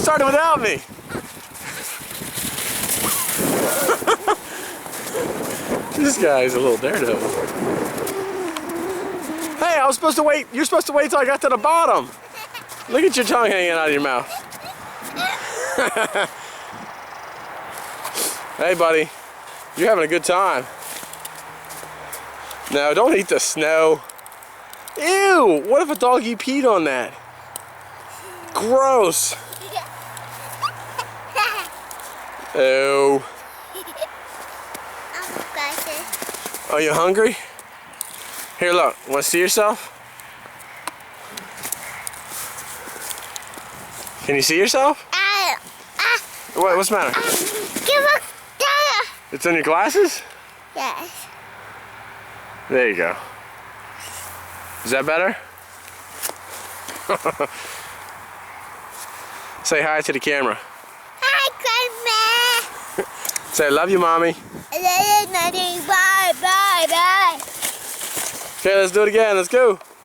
started without me. This guy's a little daredevil. Hey, I was supposed to wait. You're supposed to wait till I got to the bottom. Look at your tongue hanging out of your mouth. Hey, buddy. You're having a good time. No, don't eat the snow. Ew! What if a doggy peed on that? Gross. Ew. Are you hungry? Here, look. Want to see yourself? Can you see yourself? What's the matter? It's in your glasses? Yes. There you go. Is that better? Say hi to the camera. Hi, Grandma. Say I love you, Mommy. Bye, bye, bye. Okay, let's do it again. Let's go.